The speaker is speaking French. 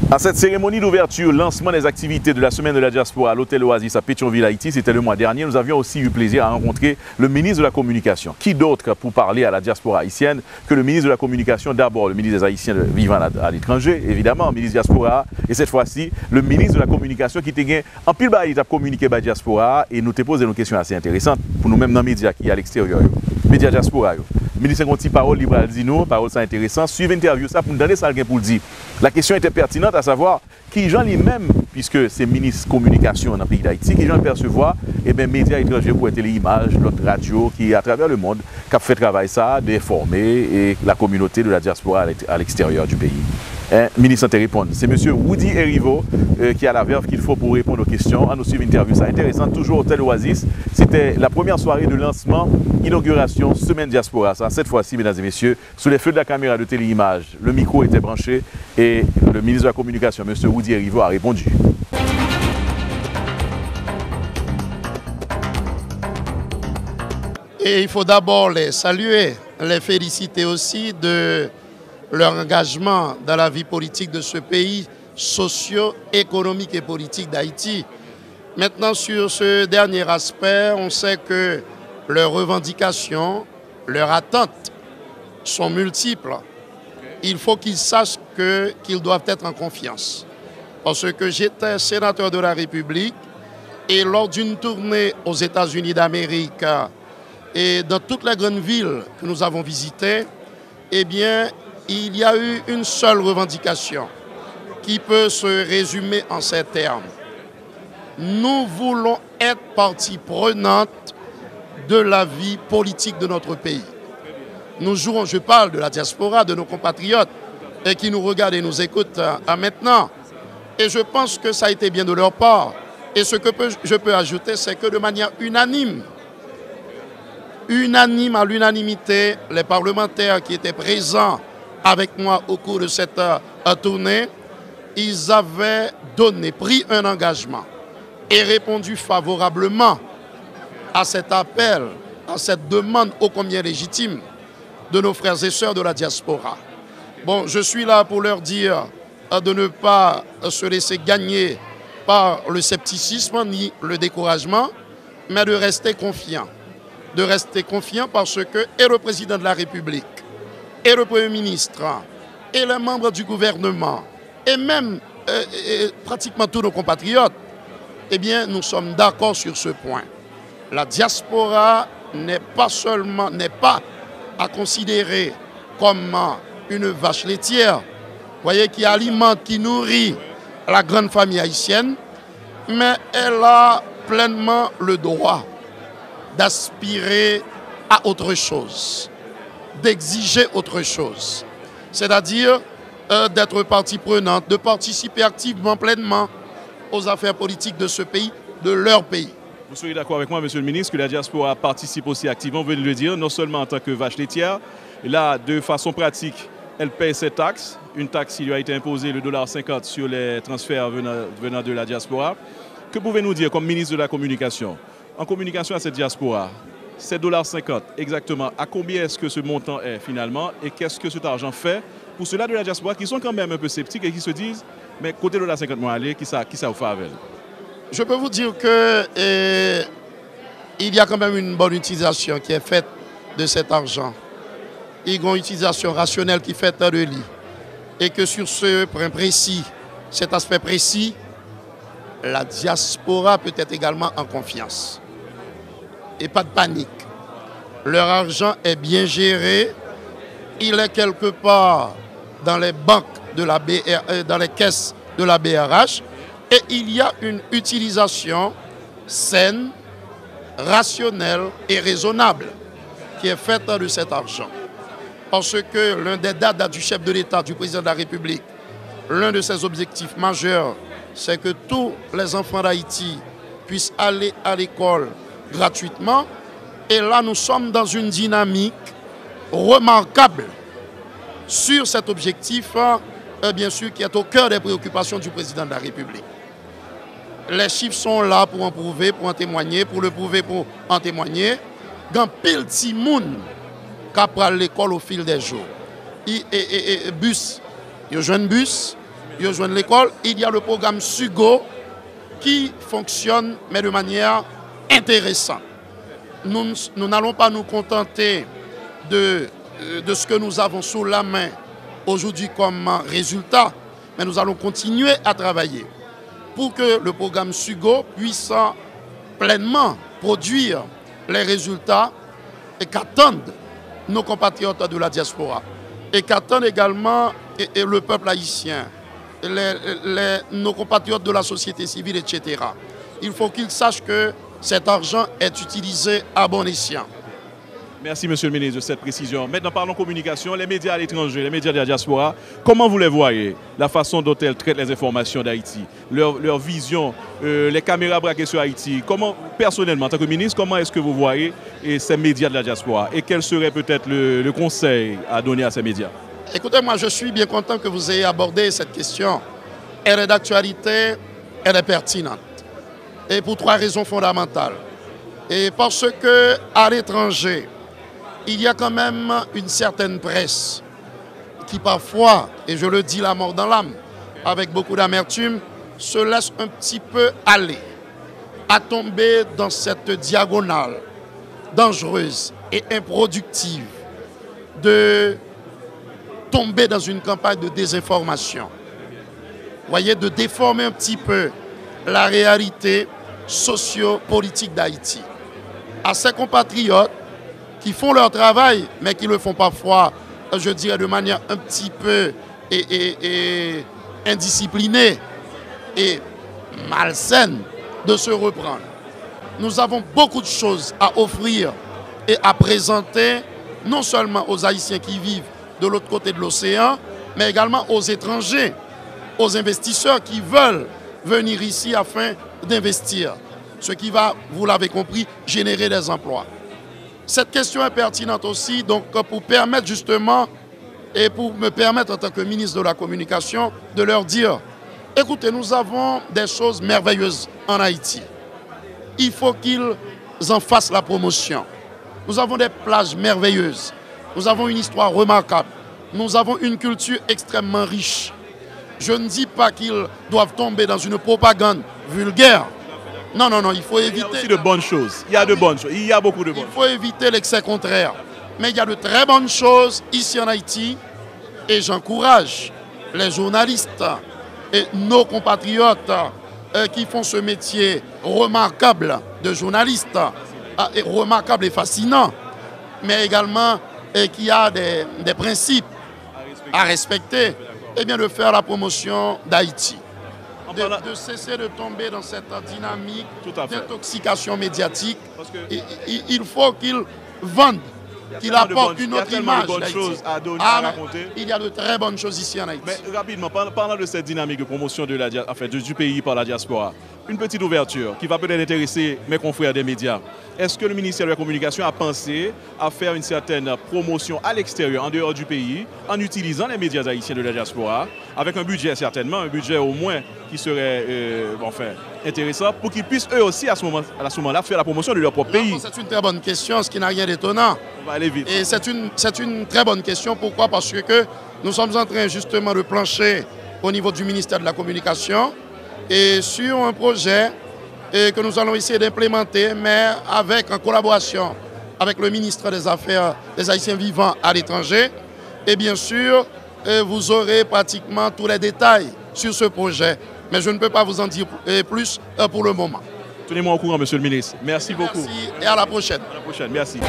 À cette cérémonie d'ouverture, lancement des activités de la semaine de la diaspora à l'hôtel Oasis à Pétionville, Haïti, c'était le mois dernier. Nous avions aussi eu plaisir à rencontrer le ministre de la Communication. Qui d'autre pour parler à la diaspora haïtienne que le ministre de la Communication, d'abord le ministre des Haïtiens vivant à l'étranger, évidemment, ministre diaspora, et cette fois-ci, le ministre de la Communication qui était en pile bail à communiquer avec la diaspora et nous te posé une question assez intéressante pour nous-mêmes dans les médias qui sont à l'extérieur. Médias diaspora. Le ministre a une parole libre à dire nous, parole ça intéressant. Suivez l'interview ça pour nous donner ça pour le dire. La question était pertinente à savoir qui gens lui-même, puisque c'est ministre communication dans le pays d'Haïti, qui gens percevoir, et bien médias étrangers pour téléimage, l'autre radio qui à travers le monde, qui a fait travail ça, d'informer et la communauté de la diaspora à l'extérieur du pays. Ministre te répondre. C'est M. Woody Erivo qui a la verve qu'il faut pour répondre aux questions. À nous suivre une interview, ça intéressant. Toujours Hôtel Oasis. C'était la première soirée de lancement, inauguration, semaine diaspora. Ça, cette fois-ci, mesdames et messieurs, sous les feux de la caméra de téléimage, le micro était branché et le ministre de la Communication, M. Woody Erivo, a répondu. Et il faut d'abord les saluer, les féliciter aussi de leur engagement dans la vie politique de ce pays, socio-économique et politique d'Haïti. Maintenant, sur ce dernier aspect, on sait que leurs revendications, leurs attentes sont multiples. Il faut qu'ils sachent qu'ils doivent être en confiance. Parce que j'étais sénateur de la République et lors d'une tournée aux États-Unis d'Amérique et dans toutes les grandes villes que nous avons visitées, eh bien, il y a eu une seule revendication qui peut se résumer en ces termes. Nous voulons être partie prenante de la vie politique de notre pays. Nous jouons, je parle de la diaspora, de nos compatriotes et qui nous regardent et nous écoutent maintenant. Et je pense que ça a été bien de leur part. Et ce que je peux ajouter, c'est que de manière unanime, à l'unanimité, les parlementaires qui étaient présents avec moi au cours de cette tournée, ils avaient pris un engagement et répondu favorablement à cet appel, à cette demande ô combien légitime de nos frères et sœurs de la diaspora. Bon, je suis là pour leur dire de ne pas se laisser gagner par le scepticisme ni le découragement, mais de rester confiants. De rester confiants parce que et le président de la République, et le Premier ministre, et les membres du gouvernement, et même pratiquement tous nos compatriotes, eh bien, nous sommes d'accord sur ce point. La diaspora n'est pas à considérer comme une vache laitière, voyez, qui alimente, qui nourrit la grande famille haïtienne, mais elle a pleinement le droit d'aspirer à autre chose, d'exiger autre chose, c'est-à-dire d'être partie prenante, de participer activement, pleinement aux affaires politiques de ce pays, de leur pays. Vous seriez d'accord avec moi, monsieur le ministre, que la diaspora participe aussi activement, vous venez de le dire, non seulement en tant que vache laitière, là, de façon pratique, elle paie ses taxes, une taxe qui lui a été imposée, le $50 sur les transferts venant de la diaspora. Que pouvez-vous nous dire comme ministre de la Communication, en communication à cette diaspora, ces $50, exactement, à combien est-ce que ce montant est finalement et qu'est-ce que cet argent fait pour ceux-là de la diaspora qui sont quand même un peu sceptiques et qui se disent, mais côté $50 moi aller, qui ça vous fait avec? Je peux vous dire que il y a quand même une bonne utilisation qui est faite de cet argent. Il y a une utilisation rationnelle qui est faite de lui. Et que sur ce point précis, cet aspect précis, la diaspora peut être également en confiance. Et pas de panique. Leur argent est bien géré. Il est quelque part dans les banques de la dans les caisses de la BRH. Et il y a une utilisation saine, rationnelle et raisonnable qui est faite de cet argent. Parce que l'un des dadas du chef de l'État, du président de la République, l'un de ses objectifs majeurs, c'est que tous les enfants d'Haïti puissent aller à l'école gratuitement. Et là, nous sommes dans une dynamique remarquable sur cet objectif, bien sûr, qui est au cœur des préoccupations du président de la République. Les chiffres sont là pour en prouver, pour en témoigner, pour le prouver, pour en témoigner. Quand pile de monde qui prend l'école au fil des jours. Et bus, il y a un bus, ils rejoignent l'école. Il y a le programme SUGO qui fonctionne, mais de manière intéressante. Nous n'allons pas nous contenter de ce que nous avons sous la main aujourd'hui comme résultat, mais nous allons continuer à travailler pour que le programme SUGO puisse pleinement produire les résultats et qu'attendent nos compatriotes de la diaspora et qu'attendent également le peuple haïtien, nos compatriotes de la société civile, etc. Il faut qu'ils sachent que cet argent est utilisé à bon escient. Merci, monsieur le ministre, de cette précision. Maintenant, parlons communication. Les médias à l'étranger, les médias de la diaspora, comment vous les voyez? La façon dont elles traitent les informations d'Haïti, leur vision, les caméras braquées sur Haïti. Comment, personnellement, en tant que ministre, comment est-ce que vous voyez ces médias de la diaspora? Et quel serait peut-être le conseil à donner à ces médias? Écoutez, moi, je suis bien content que vous ayez abordé cette question. Elle est d'actualité, elle est pertinente. Et pour 3 raisons fondamentales. Et parce que à l'étranger, il y a quand même une certaine presse qui parfois, et je le dis la mort dans l'âme, avec beaucoup d'amertume, se laisse un petit peu aller à tomber dans cette diagonale dangereuse et improductive de tomber dans une campagne de désinformation. Vous voyez, de déformer un petit peu la réalité socio-politique d'Haïti. À ses compatriotes qui font leur travail, mais qui le font parfois, je dirais, de manière un petit peu indisciplinée et malsaine, de se reprendre. Nous avons beaucoup de choses à offrir et à présenter, non seulement aux Haïtiens qui vivent de l'autre côté de l'océan, mais également aux étrangers, aux investisseurs qui veulent venir ici afin d'investir. Ce qui va, vous l'avez compris, générer des emplois. Cette question est pertinente aussi, donc pour permettre justement, et pour me permettre en tant que ministre de la Communication, de leur dire, écoutez, nous avons des choses merveilleuses en Haïti. Il faut qu'ils en fassent la promotion. Nous avons des plages merveilleuses. Nous avons une histoire remarquable. Nous avons une culture extrêmement riche. Je ne dis pas qu'ils doivent tomber dans une propagande vulgaire. Non, non, non, il faut éviter... Il y a aussi de bonnes choses. Il y a de bonnes choses. Il y a beaucoup de bonnes choses. Il faut éviter l'excès contraire. Mais il y a de très bonnes choses ici en Haïti. Et j'encourage les journalistes et nos compatriotes qui font ce métier remarquable de journaliste, remarquable et fascinant, mais également qui a des principes à respecter, et bien de faire la promotion d'Haïti. De cesser de tomber dans cette dynamique d'intoxication médiatique. Il faut qu'ils vendent, qu'ils apportent une autre image d'Haïti. Il y a de très bonnes choses ici en Haïti. Mais rapidement, parlant de cette dynamique de promotion du pays par la diaspora, une petite ouverture qui va peut-être intéresser mes confrères des médias. Est-ce que le ministère de la Communication a pensé à faire une certaine promotion à l'extérieur, en dehors du pays, en utilisant les médias haïtiens de la diaspora, avec un budget certainement, un budget au moins qui serait intéressant pour qu'ils puissent eux aussi à ce moment-là faire la promotion de leur propre pays? C'est une très bonne question, ce qui n'a rien d'étonnant. On va aller vite. Et c'est une très bonne question. Pourquoi? Parce que nous sommes en train justement de plancher au niveau du ministère de la Communication et sur un projet que nous allons essayer d'implémenter, mais en collaboration avec le ministre des Affaires des Haïtiens vivant à l'étranger. Et bien sûr, vous aurez pratiquement tous les détails sur ce projet. Mais je ne peux pas vous en dire plus pour le moment. Tenez-moi au courant, monsieur le ministre. Merci beaucoup. Merci et à la prochaine. À la prochaine, merci.